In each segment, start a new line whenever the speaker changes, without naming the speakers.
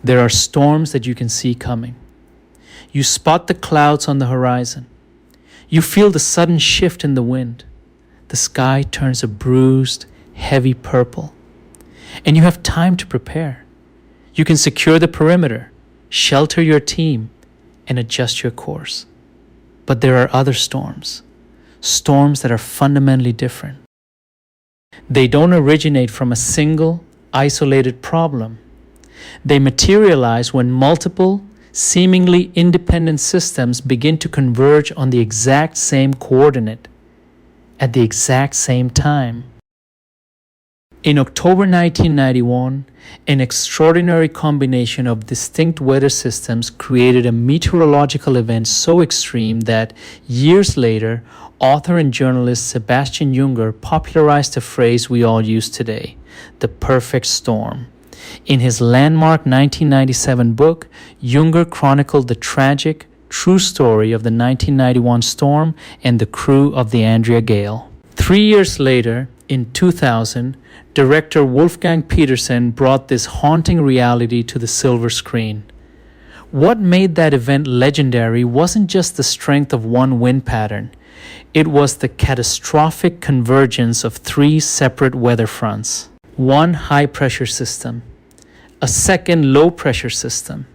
There are storms that you can see coming. You spot the clouds on the horizon. You feel the sudden shift in the wind. The sky turns a bruised, heavy purple. And you have time to prepare. You can secure the perimeter, shelter your team, and adjust your course. But there are other storms that are fundamentally different. They don't originate from a single, isolated problem. They materialize when multiple, seemingly independent systems begin to converge on the exact same coordinate at the exact same time. In October 1991, an extraordinary combination of distinct weather systems created a meteorological event so extreme that years later, author and journalist Sebastian Junger popularized a phrase we all use today, the perfect storm. In his landmark 1997 book, Junger chronicled the tragic, true story of the 1991 storm and the crew of the Andrea Gale. 3 years later, in 2000, director Wolfgang Petersen brought this haunting reality to the silver screen. What made that event legendary wasn't just the strength of one wind pattern. It was the catastrophic convergence of three separate weather fronts. One high-pressure system, a second low-pressure system,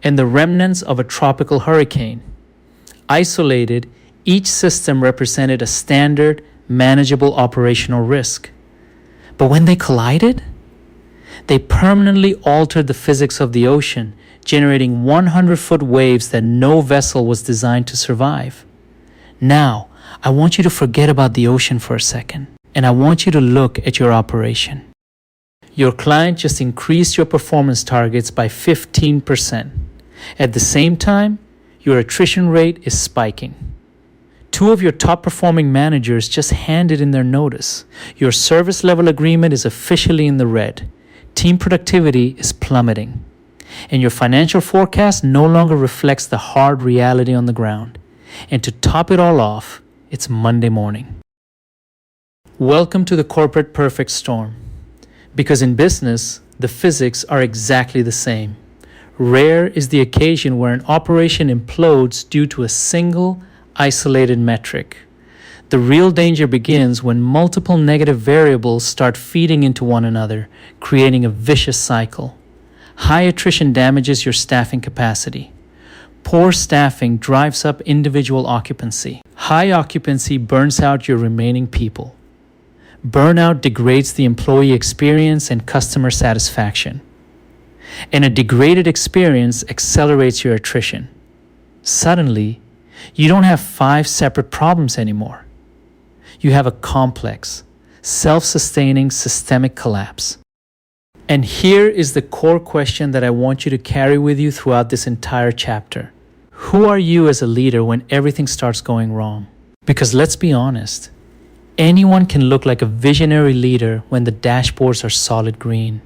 and the remnants of a tropical hurricane. Isolated, each system represented a standard, manageable operational risk. But when they collided, they permanently altered the physics of the ocean, generating 100-foot waves that no vessel was designed to survive. Now, I want you to forget about the ocean for a second, and I want you to look at your operation. Your client just increased your performance targets by 15%. At the same time, your attrition rate is spiking. Two of your top performing managers just handed in their notice. Your service level agreement is officially in the red. Team productivity is plummeting. And your financial forecast no longer reflects the hard reality on the ground. And to top it all off, it's Monday morning. Welcome to the corporate perfect storm. Because in business, the physics are exactly the same. Rare is the occasion where an operation implodes due to a single, isolated metric. The real danger begins when multiple negative variables start feeding into one another, creating a vicious cycle. High attrition damages your staffing capacity. Poor staffing drives up individual occupancy. High occupancy burns out your remaining people. Burnout degrades the employee experience and customer satisfaction. And a degraded experience accelerates your attrition. Suddenly, you don't have 5 separate problems anymore. You have a complex, self-sustaining systemic collapse. And here is the core question that I want you to carry with you throughout this entire chapter. Who are you as a leader when everything starts going wrong? Because let's be honest, anyone can look like a visionary leader when the dashboards are solid green.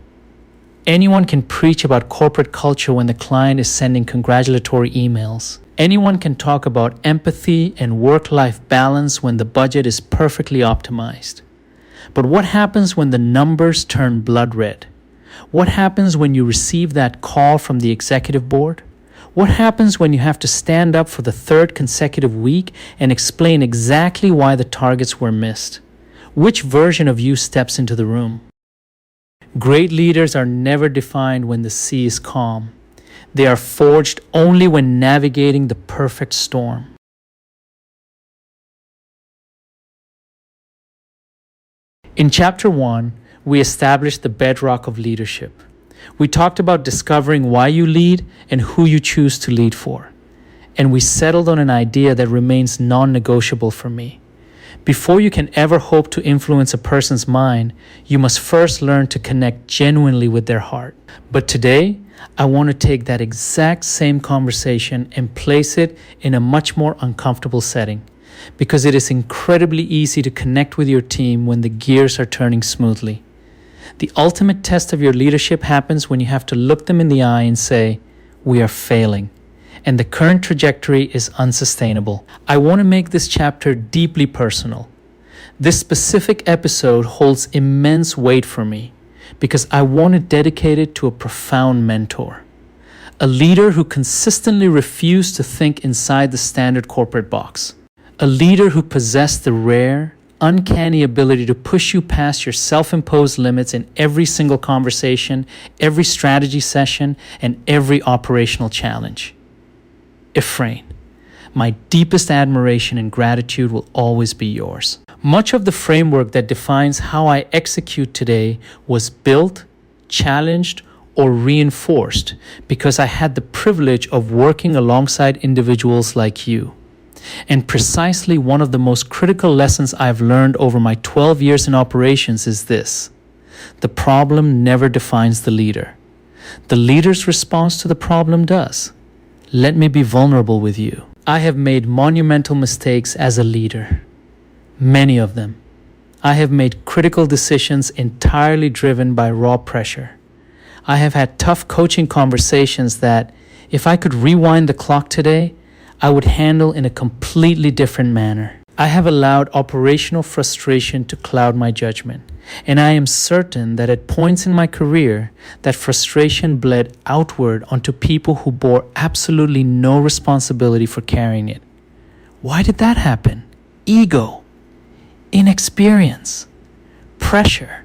Anyone can preach about corporate culture when the client is sending congratulatory emails. Anyone can talk about empathy and work-life balance when the budget is perfectly optimized. But what happens when the numbers turn blood red? What happens when you receive that call from the executive board? What happens when you have to stand up for the 3rd consecutive week and explain exactly why the targets were missed? Which version of you steps into the room? Great leaders are never defined when the sea is calm. They are forged only when navigating the perfect storm. In Chapter 1, we established the bedrock of leadership. We talked about discovering why you lead and who you choose to lead for. And we settled on an idea that remains non-negotiable for me. Before you can ever hope to influence a person's mind, you must first learn to connect genuinely with their heart. But today, I want to take that exact same conversation and place it in a much more uncomfortable setting, because it is incredibly easy to connect with your team when the gears are turning smoothly. The ultimate test of your leadership happens when you have to look them in the eye and say, "We are failing, and the current trajectory is unsustainable." I want to make this chapter deeply personal. This specific episode holds immense weight for me because I want to dedicate it to a profound mentor. A leader who consistently refused to think inside the standard corporate box. A leader who possessed the rare, uncanny ability to push you past your self-imposed limits in every single conversation, every strategy session, and every operational challenge. Ephraim, my deepest admiration and gratitude will always be yours. Much of the framework that defines how I execute today was built, challenged, or reinforced because I had the privilege of working alongside individuals like you. And precisely one of the most critical lessons I've learned over my 12 years in operations is this: the problem never defines the leader. The leader's response to the problem does. Let me be vulnerable with you. I have made monumental mistakes as a leader. Many of them. I have made critical decisions entirely driven by raw pressure. I have had tough coaching conversations that, if I could rewind the clock today, I would handle in a completely different manner. I have allowed operational frustration to cloud my judgment, and I am certain that at points in my career, that frustration bled outward onto people who bore absolutely no responsibility for carrying it. Why did that happen? Ego, inexperience, pressure,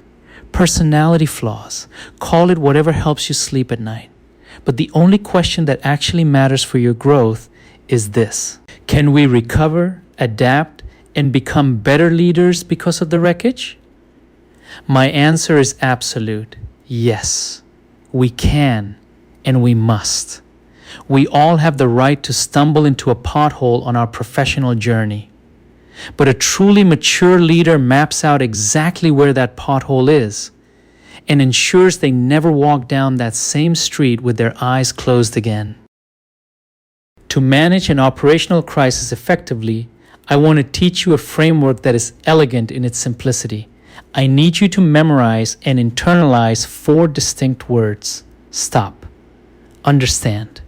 personality flaws. Call it whatever helps you sleep at night. But the only question that actually matters for your growth is this: can we recover, adapt, and become better leaders because of the wreckage? My answer is absolute. Yes, we can and we must. We all have the right to stumble into a pothole on our professional journey. But a truly mature leader maps out exactly where that pothole is and ensures they never walk down that same street with their eyes closed again. To manage an operational crisis effectively, I want to teach you a framework that is elegant in its simplicity. I need you to memorize and internalize 4 distinct words: stop, understand,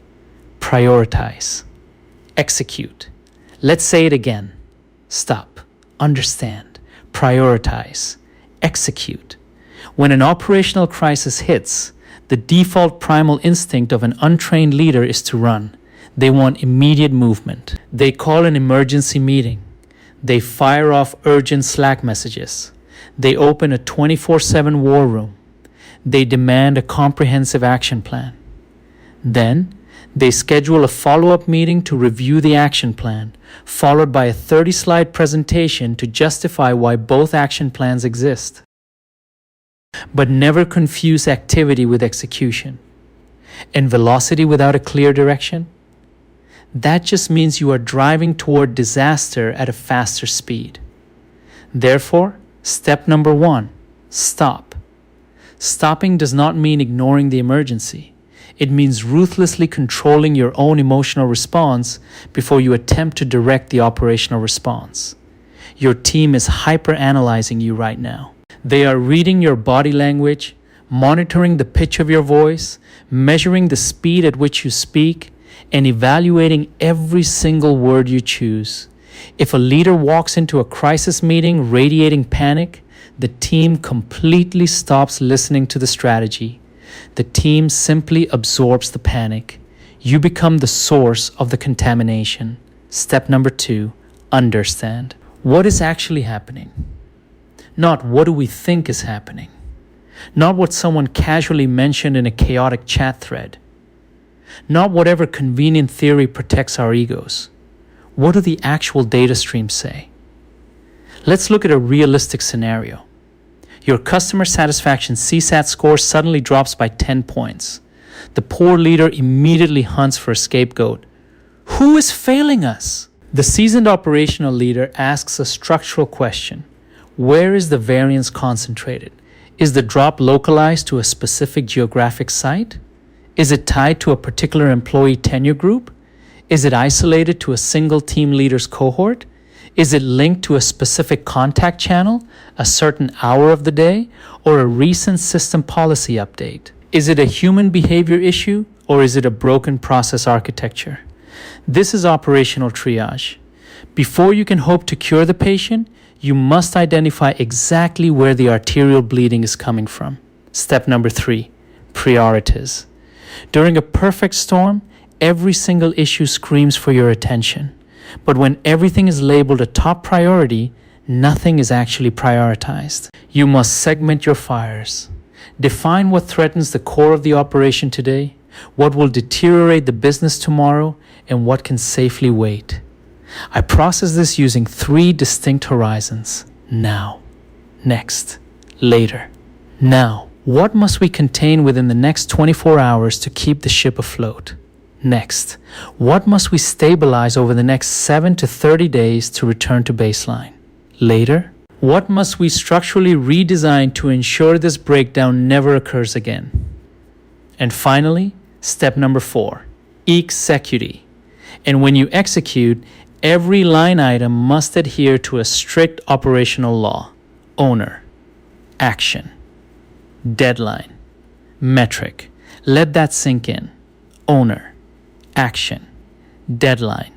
prioritize, execute. Let's say it again. Stop, understand, prioritize, execute. When an operational crisis hits, the default primal instinct of an untrained leader is to run. They want immediate movement. They call an emergency meeting. They fire off urgent Slack messages. They open a 24/7 war room. They demand a comprehensive action plan. Then, they schedule a follow-up meeting to review the action plan, followed by a 30-slide presentation to justify why both action plans exist. But never confuse activity with execution. And velocity without a clear direction? That just means you are driving toward disaster at a faster speed. Therefore, step number 1, stop. Stopping does not mean ignoring the emergency. It means ruthlessly controlling your own emotional response before you attempt to direct the operational response. Your team is hyper-analyzing you right now. They are reading your body language, monitoring the pitch of your voice, measuring the speed at which you speak, and evaluating every single word you choose. If a leader walks into a crisis meeting radiating panic, the team completely stops listening to the strategy. The team simply absorbs the panic. You become the source of the contamination. Step number 2, understand. What is actually happening? Not what do we think is happening. Not what someone casually mentioned in a chaotic chat thread. Not whatever convenient theory protects our egos. What do the actual data streams say? Let's look at a realistic scenario. Your customer satisfaction CSAT score suddenly drops by 10 points. The poor leader immediately hunts for a scapegoat. Who is failing us? The seasoned operational leader asks a structural question. Where is the variance concentrated? Is the drop localized to a specific geographic site? Is it tied to a particular employee tenure group? Is it isolated to a single team leader's cohort? Is it linked to a specific contact channel, a certain hour of the day, or a recent system policy update? Is it a human behavior issue, or is it a broken process architecture? This is operational triage. Before you can hope to cure the patient, you must identify exactly where the arterial bleeding is coming from. Step number 3, prioritize. During a perfect storm, every single issue screams for your attention. But when everything is labeled a top priority, nothing is actually prioritized. You must segment your fires. Define what threatens the core of the operation today, what will deteriorate the business tomorrow, and what can safely wait. I process this using 3 distinct horizons: now, next, later. Now, what must we contain within the next 24 hours to keep the ship afloat? Next, what must we stabilize over the next 7 to 30 days to return to baseline? Later, what must we structurally redesign to ensure this breakdown never occurs again? And finally, step number 4, execute. And when you execute, every line item must adhere to a strict operational law: owner, action, deadline, metric. Let that sink in. Owner, action, deadline,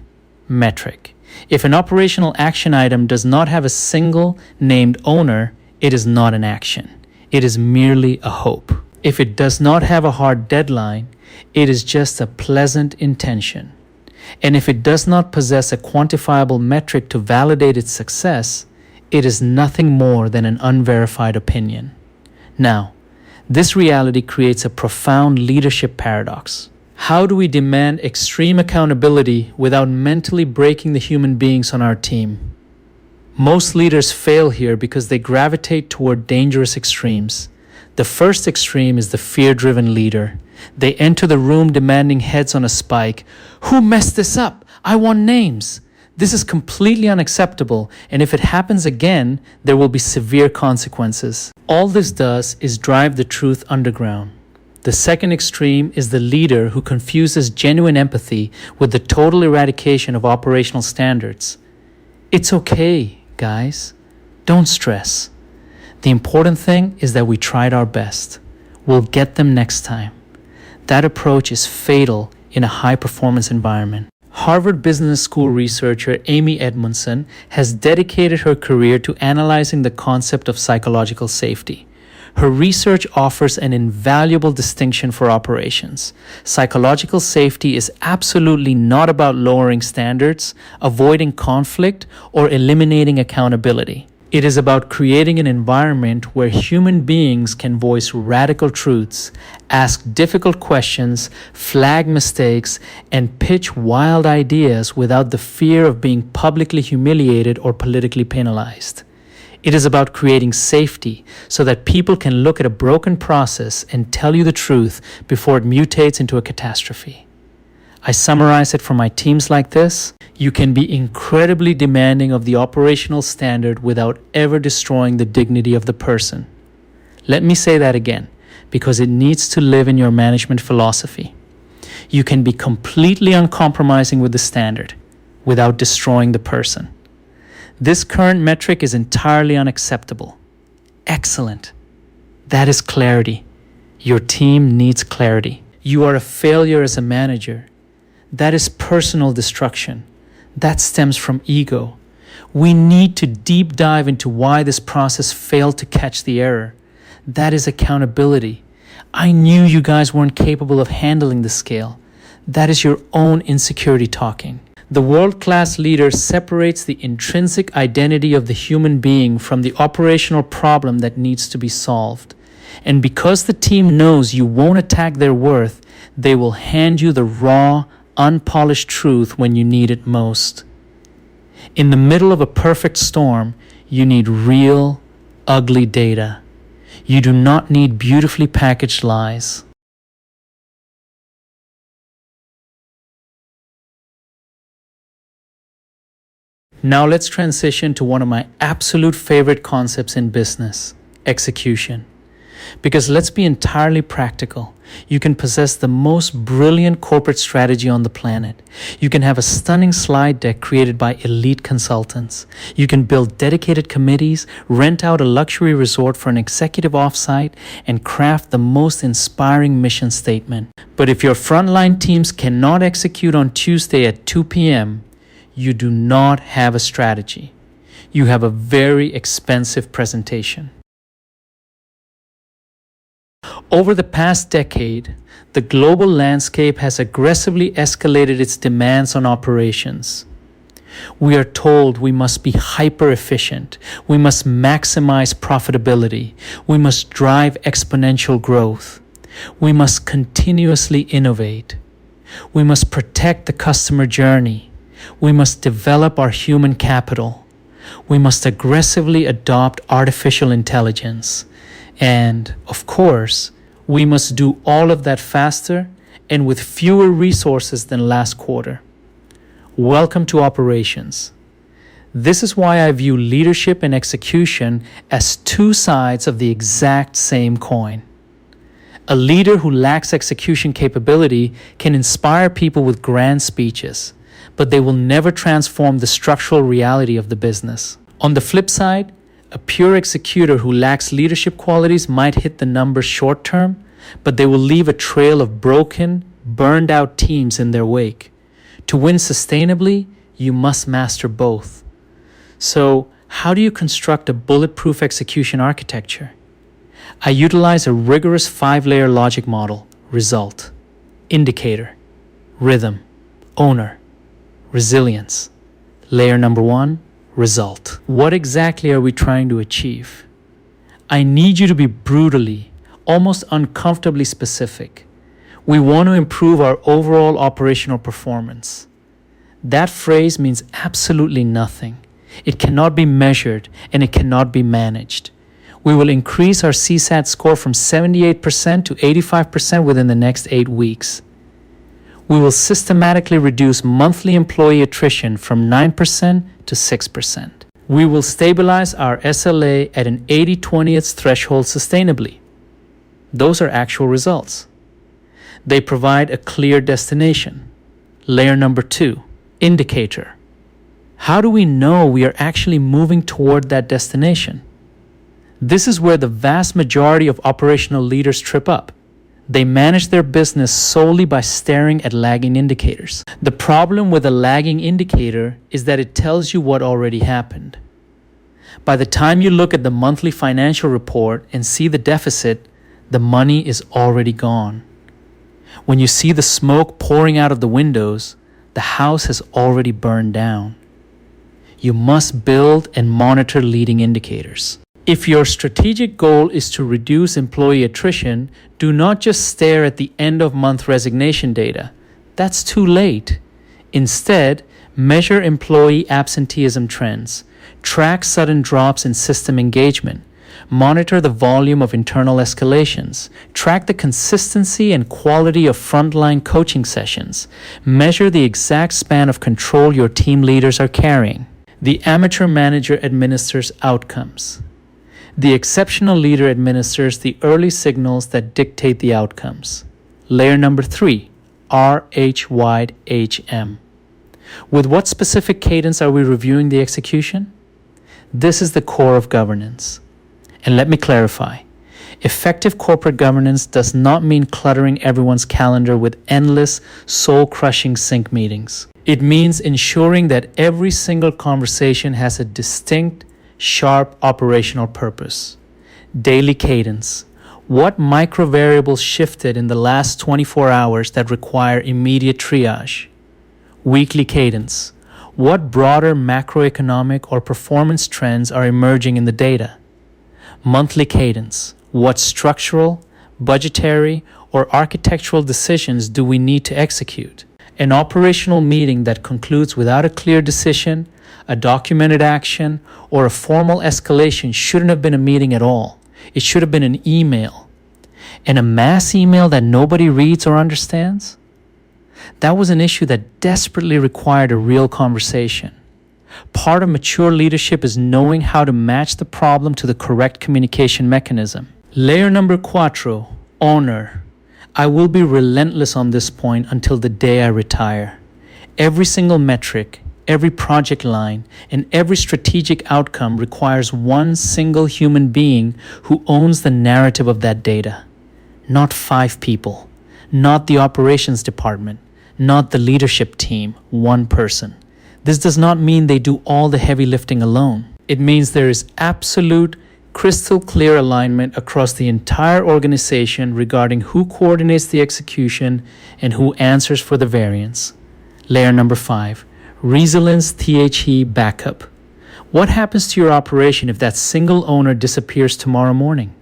metric. If an operational action item does not have a single named owner, it is not an action. It is merely a hope. If it does not have a hard deadline, it is just a pleasant intention. And if it does not possess a quantifiable metric to validate its success, it is nothing more than an unverified opinion. Now, this reality creates a profound leadership paradox. How do we demand extreme accountability without mentally breaking the human beings on our team? Most leaders fail here because they gravitate toward dangerous extremes. The first extreme is the fear-driven leader. They enter the room demanding heads on a spike. Who messed this up? I want names. This is completely unacceptable, and if it happens again, there will be severe consequences. All this does is drive the truth underground. The second extreme is the leader who confuses genuine empathy with the total eradication of operational standards. It's okay, guys. Don't stress. The important thing is that we tried our best. We'll get them next time. That approach is fatal in a high-performance environment. Harvard Business School researcher Amy Edmondson has dedicated her career to analyzing the concept of psychological safety. Her research offers an invaluable distinction for operations. Psychological safety is absolutely not about lowering standards, avoiding conflict, or eliminating accountability. It is about creating an environment where human beings can voice radical truths, ask difficult questions, flag mistakes, and pitch wild ideas without the fear of being publicly humiliated or politically penalized. It is about creating safety so that people can look at a broken process and tell you the truth before it mutates into a catastrophe. I summarize it for my teams like this: you can be incredibly demanding of the operational standard without ever destroying the dignity of the person. Let me say that again, because it needs to live in your management philosophy. You can be completely uncompromising with the standard without destroying the person. This current metric is entirely unacceptable. Excellent. That is clarity. Your team needs clarity. You are a failure as a manager. That is personal destruction. That stems from ego. We need to deep dive into why this process failed to catch the error. That is accountability. I knew you guys weren't capable of handling the scale. That is your own insecurity talking. The world-class leader separates the intrinsic identity of the human being from the operational problem that needs to be solved. And because the team knows you won't attack their worth, they will hand you the raw, unpolished truth when you need it most. In the middle of a perfect storm, you need real, ugly data. You do not need beautifully packaged lies. Now let's transition to one of my absolute favorite concepts in business: execution. Because let's be entirely practical. You can possess the most brilliant corporate strategy on the planet. You can have a stunning slide deck created by elite consultants. You can build dedicated committees, rent out a luxury resort for an executive offsite, and craft the most inspiring mission statement. But if your frontline teams cannot execute on Tuesday at 2 p.m., you do not have a strategy. You have a very expensive presentation. Over the past decade, the global landscape has aggressively escalated its demands on operations. We are told we must be hyper efficient, we must maximize profitability, we must drive exponential growth, we must continuously innovate, we must protect the customer journey, we must develop our human capital, we must aggressively adopt artificial intelligence, and, of course, we must do all of that faster and with fewer resources than last quarter. Welcome to operations. This is why I view leadership and execution as two sides of the exact same coin. A leader who lacks execution capability can inspire people with grand speeches, but they will never transform the structural reality of the business. On the flip side, a pure executor who lacks leadership qualities might hit the numbers short term, but they will leave a trail of broken, burned out teams in their wake. To win sustainably, you must master both. So, how do you construct a bulletproof execution architecture? I utilize a rigorous 5-layer logic model: result, indicator, rhythm, owner, resilience. Layer number 1, result. What exactly are we trying to achieve? I need you to be brutally, almost uncomfortably specific. We want to improve our overall operational performance. That phrase means absolutely nothing. It cannot be measured and it cannot be managed. We will increase our CSAT score from 78% to 85% within the next 8 weeks. We will systematically reduce monthly employee attrition from 9% to 6%. We will stabilize our SLA at an 80/20th threshold sustainably. Those are actual results. They provide a clear destination. Layer number 2, indicator. How do we know we are actually moving toward that destination? This is where the vast majority of operational leaders trip up. They manage their business solely by staring at lagging indicators. The problem with a lagging indicator is that it tells you what already happened. By the time you look at the monthly financial report and see the deficit, the money is already gone. When you see the smoke pouring out of the windows, the house has already burned down. You must build and monitor leading indicators. If your strategic goal is to reduce employee attrition, do not just stare at the end-of-month resignation data. That's too late. Instead, measure employee absenteeism trends, track sudden drops in system engagement, monitor the volume of internal escalations, track the consistency and quality of frontline coaching sessions, measure the exact span of control your team leaders are carrying. The amateur manager administers outcomes. The exceptional leader administers the early signals that dictate the outcomes. Layer number 3, RH-wide-HM. With what specific cadence are we reviewing the execution? This is the core of governance. And let me clarify. Effective corporate governance does not mean cluttering everyone's calendar with endless, soul-crushing sync meetings. It means ensuring that every single conversation has a distinct, sharp operational purpose. Daily cadence. What micro variables shifted in the last 24 hours that require immediate triage? Weekly cadence. What broader macroeconomic or performance trends are emerging in the data? Monthly cadence. What structural, budgetary, or architectural decisions do we need to execute? An operational meeting that concludes without a clear decision, a documented action, or a formal escalation shouldn't have been a meeting at all. It should have been an email. And a mass email that nobody reads or understands? That was an issue that desperately required a real conversation. Part of mature leadership is knowing how to match the problem to the correct communication mechanism. Layer number 4, owner. I will be relentless on this point until the day I retire. Every single metric, every project line, and every strategic outcome requires one single human being who owns the narrative of that data. Not 5 people, not the operations department, not the leadership team, one person. This does not mean they do all the heavy lifting alone. It means there is absolute, crystal clear alignment across the entire organization regarding who coordinates the execution and who answers for the variance. Layer number 5, resilience THE backup. What happens to your operation if that single owner disappears tomorrow morning?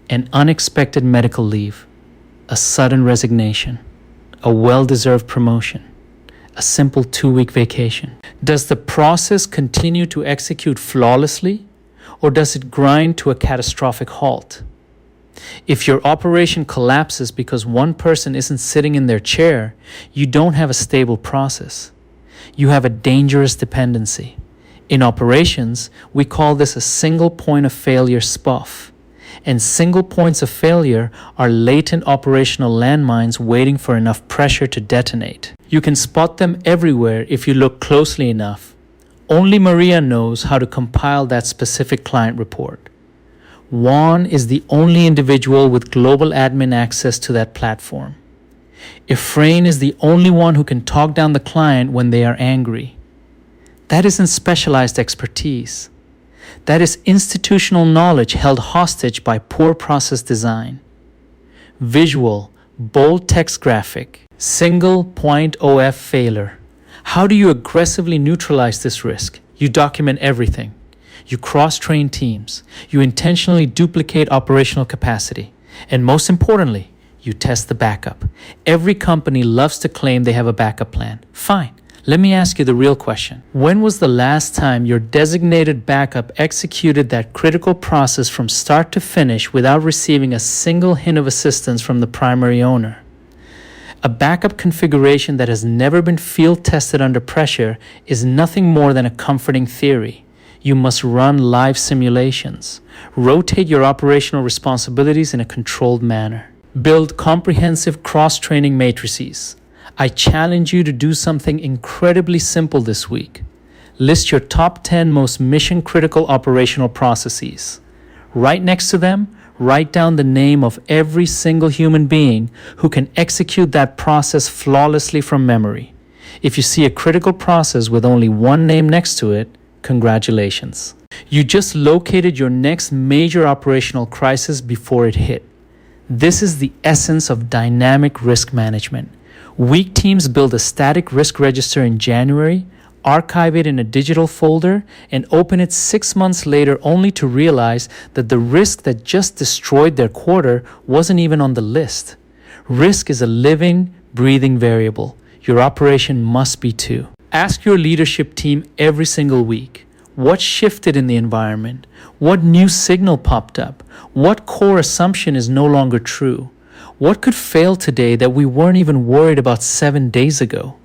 An unexpected medical leave, a sudden resignation, a well-deserved promotion, a simple 2-week vacation. Does the process continue to execute flawlessly, or does it grind to a catastrophic halt? If your operation collapses because one person isn't sitting in their chair, you don't have a stable process. You have a dangerous dependency. In operations, we call this a single point of failure SPOF. And single points of failure are latent operational landmines waiting for enough pressure to detonate. You can spot them everywhere if you look closely enough. Only Maria knows how to compile that specific client report. Juan is the only individual with global admin access to that platform. Efrain is the only one who can talk down the client when they are angry. That isn't specialized expertise. That is institutional knowledge held hostage by poor process design. Visual, bold text graphic, single point OF failure. How do you aggressively neutralize this risk? You document everything. You cross-train teams. You intentionally duplicate operational capacity. And most importantly, you test the backup. Every company loves to claim they have a backup plan. Fine. Let me ask you the real question. When was the last time your designated backup executed that critical process from start to finish without receiving a single hint of assistance from the primary owner? A backup configuration that has never been field tested under pressure is nothing more than a comforting theory. You must run live simulations. Rotate your operational responsibilities in a controlled manner. Build comprehensive cross-training matrices. I challenge you to do something incredibly simple this week. List your top 10 most mission-critical operational processes. Right next to them, write down the name of every single human being who can execute that process flawlessly from memory. If you see a critical process with only one name next to it, congratulations. You just located your next major operational crisis before it hit. This is the essence of dynamic risk management. Weak teams build a static risk register in January, archive it in a digital folder, and open it 6 months later only to realize that the risk that just destroyed their quarter wasn't even on the list. Risk is a living, breathing variable. Your operation must be too. Ask your leadership team every single week. What shifted in the environment? What new signal popped up? What core assumption is no longer true? What could fail today that we weren't even worried about 7 days ago?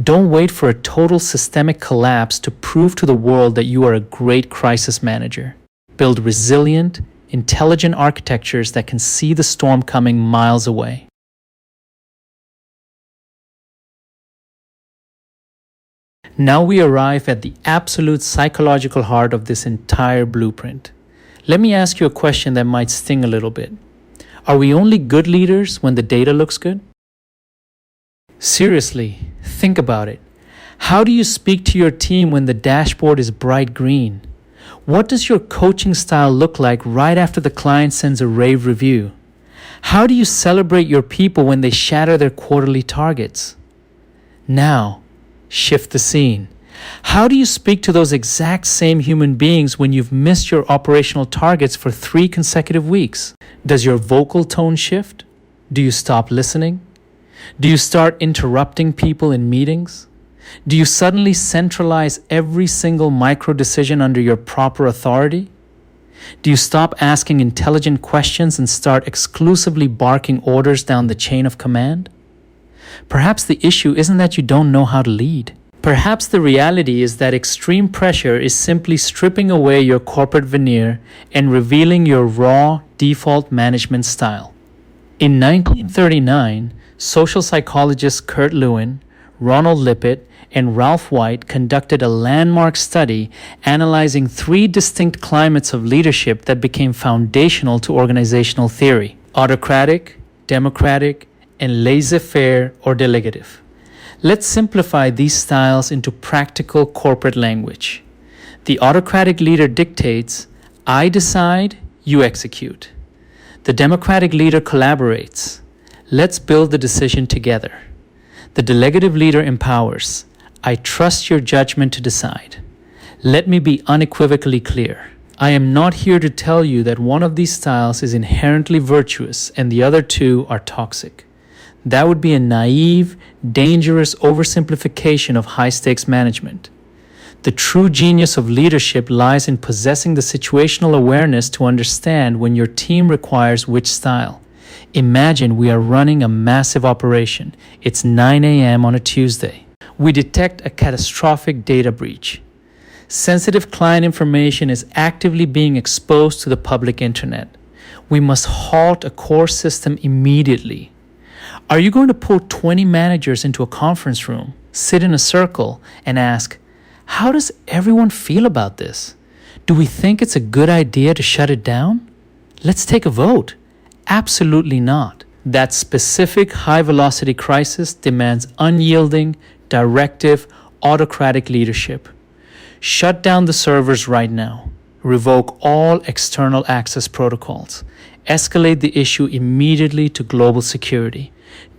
Don't wait for a total systemic collapse to prove to the world that you are a great crisis manager. Build resilient, intelligent architectures that can see the storm coming miles away. Now we arrive at the absolute psychological heart of this entire blueprint. Let me ask you a question that might sting a little bit. Are we only good leaders when the data looks good? Seriously, think about it. How do you speak to your team when the dashboard is bright green? What does your coaching style look like right after the client sends a rave review? How do you celebrate your people when they shatter their quarterly targets? Now, shift the scene. How do you speak to those exact same human beings when you've missed your operational targets for 3 consecutive weeks? Does your vocal tone shift? Do you stop listening? Do you start interrupting people in meetings? Do you suddenly centralize every single micro decision under your proper authority? Do you stop asking intelligent questions and start exclusively barking orders down the chain of command? Perhaps the issue isn't that you don't know how to lead. Perhaps the reality is that extreme pressure is simply stripping away your corporate veneer and revealing your raw, default management style. In 1939, social psychologists Kurt Lewin, Ronald Lippert, and Ralph White conducted a landmark study analyzing 3 distinct climates of leadership that became foundational to organizational theory: autocratic, democratic, and laissez-faire or delegative. Let's simplify these styles into practical corporate language. The autocratic leader dictates, I decide, you execute. The democratic leader collaborates. Let's build the decision together. The delegative leader empowers. I trust your judgment to decide. Let me be unequivocally clear. I am not here to tell you that one of these styles is inherently virtuous and the other two are toxic. That would be a naive, dangerous oversimplification of high-stakes management. The true genius of leadership lies in possessing the situational awareness to understand when your team requires which style. Imagine we are running a massive operation. It's 9 a.m. on a Tuesday. We detect a catastrophic data breach. Sensitive client information is actively being exposed to the public internet. We must halt a core system immediately. Are you going to pull 20 managers into a conference room, sit in a circle, and ask, how does everyone feel about this? Do we think it's a good idea to shut it down? Let's take a vote. Absolutely not. That specific high-velocity crisis demands unyielding, directive, autocratic leadership. Shut down the servers right now. Revoke all external access protocols. Escalate the issue immediately to global security.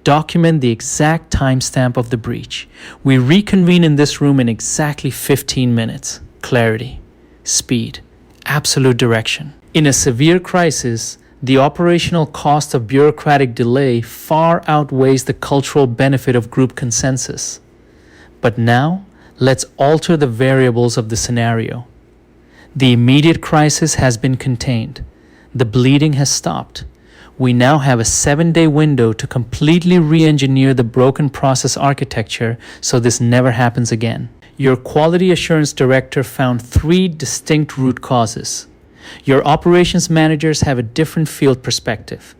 Document the exact timestamp of the breach. We reconvene in this room in exactly 15 minutes. Clarity, speed, absolute direction. In a severe crisis, the operational cost of bureaucratic delay far outweighs the cultural benefit of group consensus. But now, let's alter the variables of the scenario. The immediate crisis has been contained. The bleeding has stopped. We now have a 7-day window to completely re-engineer the broken process architecture so this never happens again. Your quality assurance director found 3 distinct root causes. Your operations managers have a different field perspective.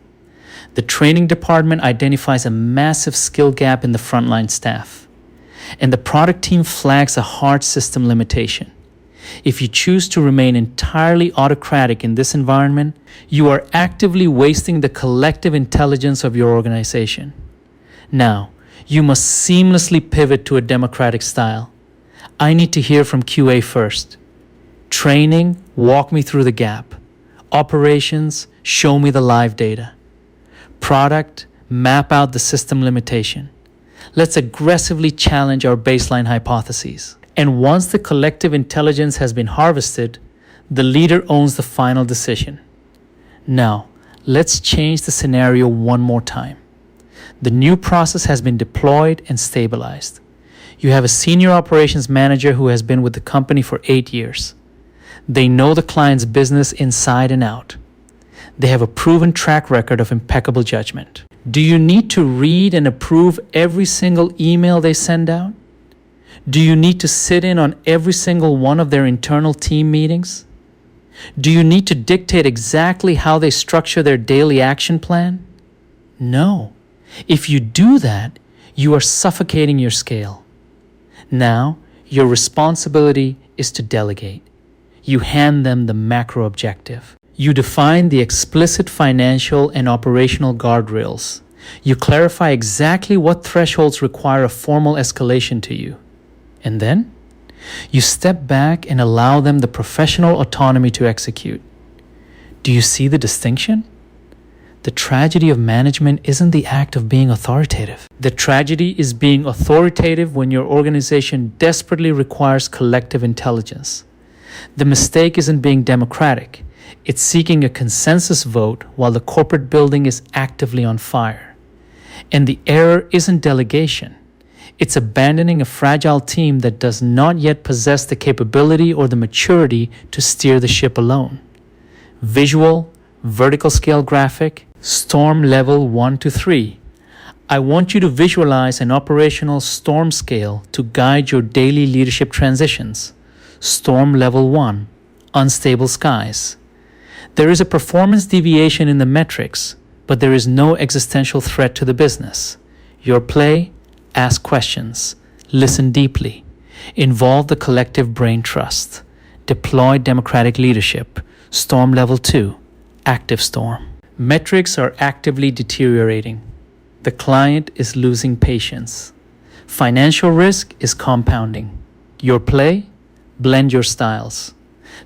The training department identifies a massive skill gap in the frontline staff. And the product team flags a hard system limitation. If you choose to remain entirely autocratic in this environment, you are actively wasting the collective intelligence of your organization. Now, you must seamlessly pivot to a democratic style. I need to hear from QA first. Training, walk me through the gap. Operations, show me the live data. Product, map out the system limitation. Let's aggressively challenge our baseline hypotheses. And once the collective intelligence has been harvested, the leader owns the final decision. Now, let's change the scenario one more time. The new process has been deployed and stabilized. You have a senior operations manager who has been with the company for 8 years. They know the client's business inside and out. They have a proven track record of impeccable judgment. Do you need to read and approve every single email they send out? Do you need to sit in on every single one of their internal team meetings? Do you need to dictate exactly how they structure their daily action plan? No. If you do that, you are suffocating your scale. Now, your responsibility is to delegate. You hand them the macro objective. You define the explicit financial and operational guardrails. You clarify exactly what thresholds require a formal escalation to you. And then, you step back and allow them the professional autonomy to execute. Do you see the distinction? The tragedy of management isn't the act of being authoritative. The tragedy is being authoritative when your organization desperately requires collective intelligence. The mistake isn't being democratic. It's seeking a consensus vote while the corporate building is actively on fire. And the error isn't delegation. It's abandoning a fragile team that does not yet possess the capability or the maturity to steer the ship alone. Visual, vertical scale graphic, storm level 1 to 3. I want you to visualize an operational storm scale to guide your daily leadership transitions. Storm level 1, unstable skies. There is a performance deviation in the metrics, but there is no existential threat to the business. Your play, ask questions, listen deeply, involve the collective brain trust, deploy democratic leadership, storm level 2, active storm. Metrics are actively deteriorating. The client is losing patience. Financial risk is compounding. Your play, blend your styles.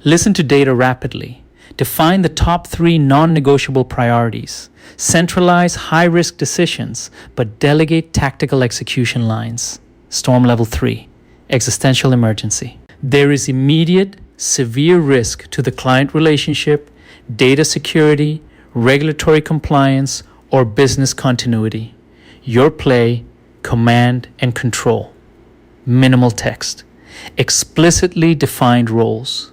Listen to data rapidly. Define the top 3 non-negotiable priorities. Centralize high-risk decisions, but delegate tactical execution lines. Storm level 3, existential emergency. There is immediate, severe risk to the client relationship, data security, regulatory compliance, or business continuity. Your play, command, and control. Minimal text. Explicitly defined roles.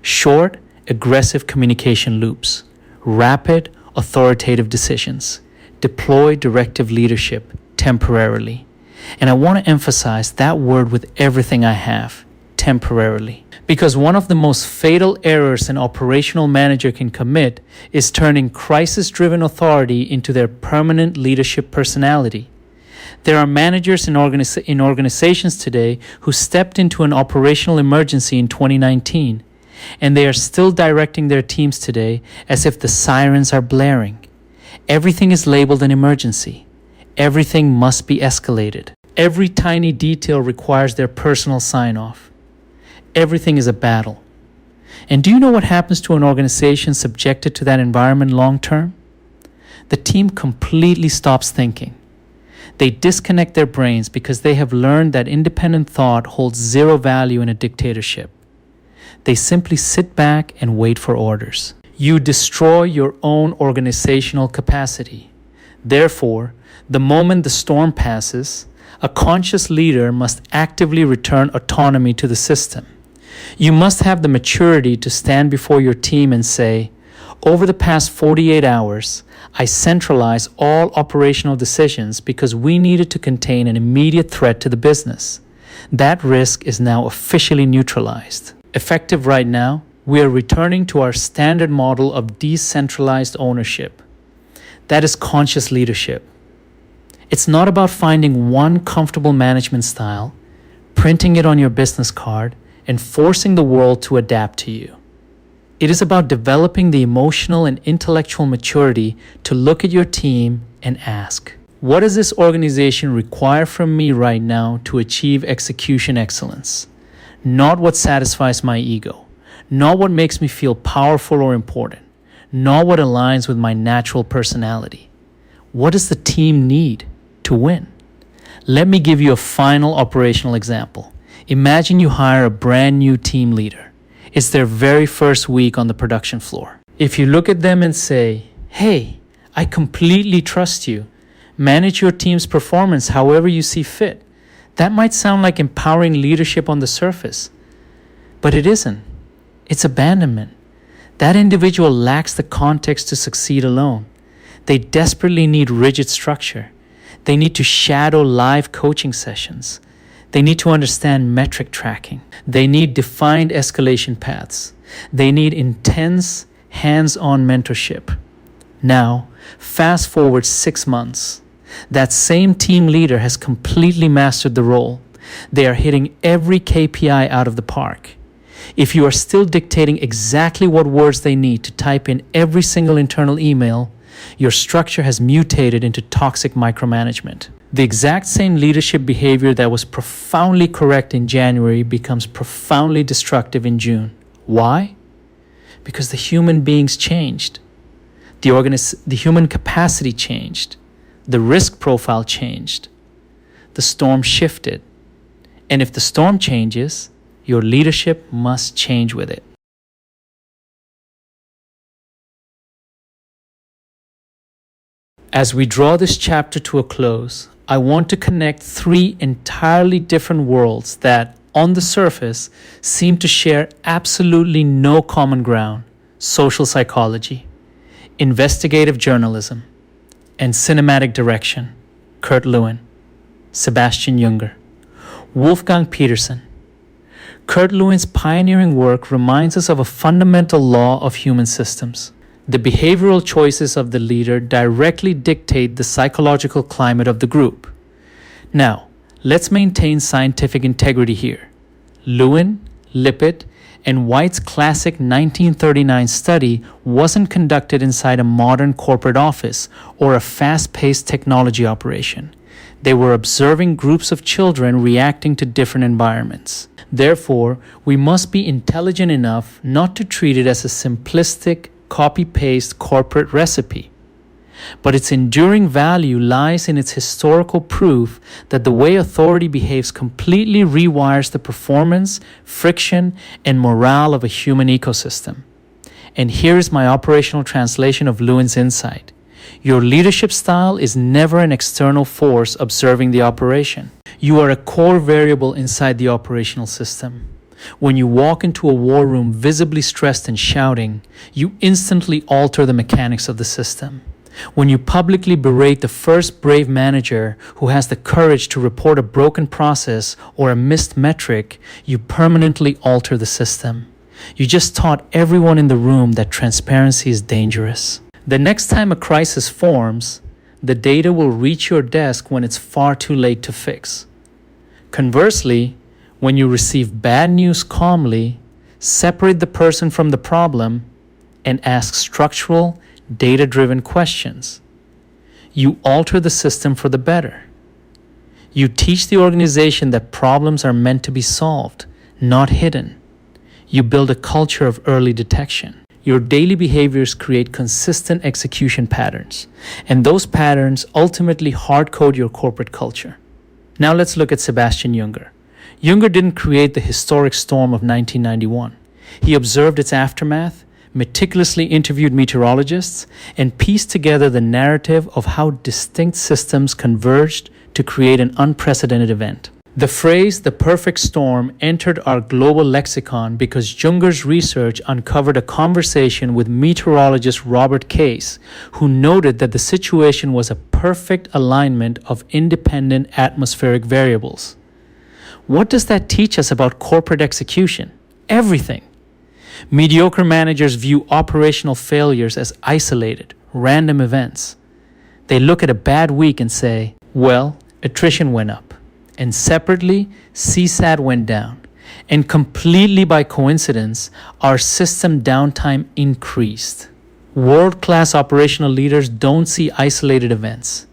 Short, aggressive communication loops. Rapid, authoritative decisions. Deploy directive leadership temporarily. And I want to emphasize that word with everything I have, temporarily. Because one of the most fatal errors an operational manager can commit is turning crisis-driven authority into their permanent leadership personality. There are managers in organizations today who stepped into an operational emergency in 2019, and they are still directing their teams today as if the sirens are blaring. Everything is labeled an emergency. Everything must be escalated. Every tiny detail requires their personal sign-off. Everything is a battle. And do you know what happens to an organization subjected to that environment long term? The team completely stops thinking. They disconnect their brains because they have learned that independent thought holds zero value in a dictatorship. They simply sit back and wait for orders. You destroy your own organizational capacity. Therefore, the moment the storm passes, a conscious leader must actively return autonomy to the system. You must have the maturity to stand before your team and say, over the past 48 hours, I centralized all operational decisions because we needed to contain an immediate threat to the business. That risk is now officially neutralized. Effective right now, we are returning to our standard model of decentralized ownership. That is conscious leadership. It's not about finding one comfortable management style, printing it on your business card, and forcing the world to adapt to you. It is about developing the emotional and intellectual maturity to look at your team and ask, what does this organization require from me right now to achieve execution excellence? Not what satisfies my ego, not what makes me feel powerful or important, not what aligns with my natural personality. What does the team need to win? Let me give you a final operational example. Imagine you hire a brand new team leader. It's their very first week on the production floor. If you look at them and say, hey, I completely trust you. Manage your team's performance however you see fit. That might sound like empowering leadership on the surface, but it isn't. It's abandonment. That individual lacks the context to succeed alone. They desperately need rigid structure. They need to shadow live coaching sessions. They need to understand metric tracking. They need defined escalation paths. They need intense, hands-on mentorship. Now, fast forward 6 months. That same team leader has completely mastered the role. They are hitting every KPI out of the park. If you are still dictating exactly what words they need to type in every single internal email, your structure has mutated into toxic micromanagement. The exact same leadership behavior that was profoundly correct in January becomes profoundly destructive in June. Why? Because the human beings changed. The human capacity changed. The risk profile changed. The storm shifted. And if the storm changes, your leadership must change with it. As we draw this chapter to a close, I want to connect 3 entirely different worlds that, on the surface, seem to share absolutely no common ground: social psychology, investigative journalism, and cinematic direction. Kurt Lewin, Sebastian Junger, Wolfgang Peterson. Kurt Lewin's pioneering work reminds us of a fundamental law of human systems. The behavioral choices of the leader directly dictate the psychological climate of the group. Now, let's maintain scientific integrity here. Lewin, Lippitt, and White's classic 1939 study wasn't conducted inside a modern corporate office or a fast-paced technology operation. They were observing groups of children reacting to different environments. Therefore, we must be intelligent enough not to treat it as a simplistic, copy-paste corporate recipe. But its enduring value lies in its historical proof that the way authority behaves completely rewires the performance, friction, and morale of a human ecosystem. And here is my operational translation of Lewin's insight. Your leadership style is never an external force observing the operation. You are a core variable inside the operational system. When you walk into a war room visibly stressed and shouting, you instantly alter the mechanics of the system. When you publicly berate the first brave manager who has the courage to report a broken process or a missed metric, you permanently alter the system. You just taught everyone in the room that transparency is dangerous. The next time a crisis forms, the data will reach your desk when it's far too late to fix. Conversely, when you receive bad news calmly, separate the person from the problem, and ask structural, data-driven questions. You alter the system for the better. You teach the organization that problems are meant to be solved, not hidden. You build a culture of early detection. Your daily behaviors create consistent execution patterns, and those patterns ultimately hard-code your corporate culture. Now let's look at Sebastian Junger. Junger didn't create the historic storm of 1991. He observed its aftermath, meticulously interviewed meteorologists, and pieced together the narrative of how distinct systems converged to create an unprecedented event. The phrase "the perfect storm" entered our global lexicon because Junger's research uncovered a conversation with meteorologist Robert Case, who noted that the situation was a perfect alignment of independent atmospheric variables. What does that teach us about corporate execution? Everything. Mediocre managers view operational failures as isolated, random events. They look at a bad week and say, well, attrition went up. And separately, CSAT went down. And completely by coincidence, our system downtime increased. World-class operational leaders don't see isolated events.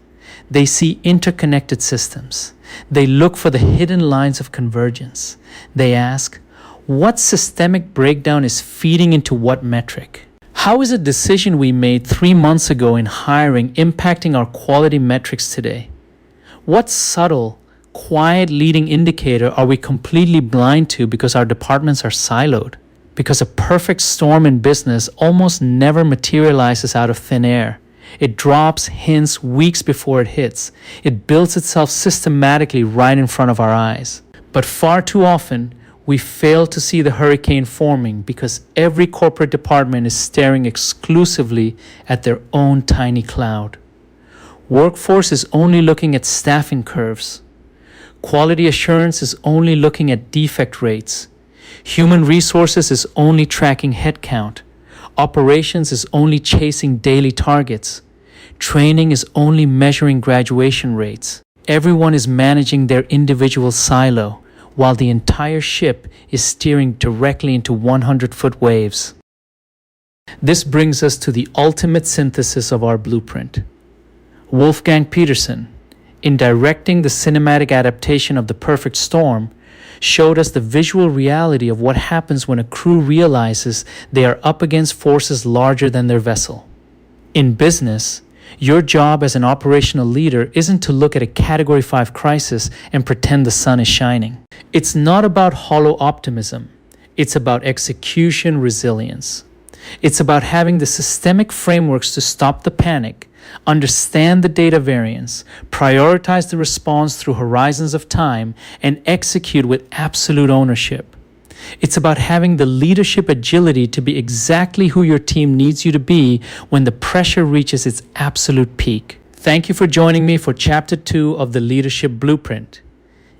They see interconnected systems. They look for the hidden lines of convergence. They ask, what systemic breakdown is feeding into what metric? How is a decision we made 3 months ago in hiring impacting our quality metrics today? What subtle, quiet leading indicator are we completely blind to because our departments are siloed? Because a perfect storm in business almost never materializes out of thin air. It drops hints weeks before it hits. It builds itself systematically right in front of our eyes. But far too often, we fail to see the hurricane forming because every corporate department is staring exclusively at their own tiny cloud. Workforce is only looking at staffing curves. Quality assurance is only looking at defect rates. Human resources is only tracking headcount. Operations is only chasing daily targets. Training is only measuring graduation rates. Everyone is managing their individual silo, while the entire ship is steering directly into 100-foot waves. This brings us to the ultimate synthesis of our blueprint. Wolfgang Peterson, in directing the cinematic adaptation of The Perfect Storm, showed us the visual reality of what happens when a crew realizes they are up against forces larger than their vessel. In business, your job as an operational leader isn't to look at a Category 5 crisis and pretend the sun is shining. It's not about hollow optimism. It's about execution resilience. It's about having the systemic frameworks to stop the panic, understand the data variance, prioritize the response through horizons of time, and execute with absolute ownership. It's about having the leadership agility to be exactly who your team needs you to be when the pressure reaches its absolute peak. Thank you for joining me for Chapter 2 of the Leadership Blueprint.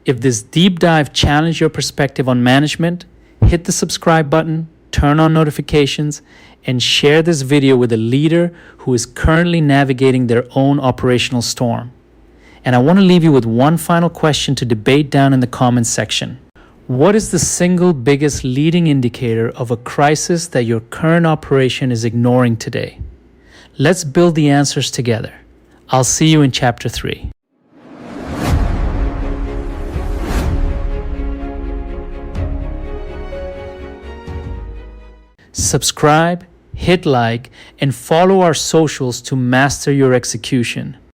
If this deep dive challenged your perspective on management, hit the subscribe button, turn on notifications, and share this video with a leader who is currently navigating their own operational storm. And I want to leave you with one final question to debate down in the comments section. What is the single biggest leading indicator of a crisis that your current operation is ignoring today? Let's build the answers together. I'll see you in Chapter 3. Subscribe, hit like, and follow our socials to master your execution.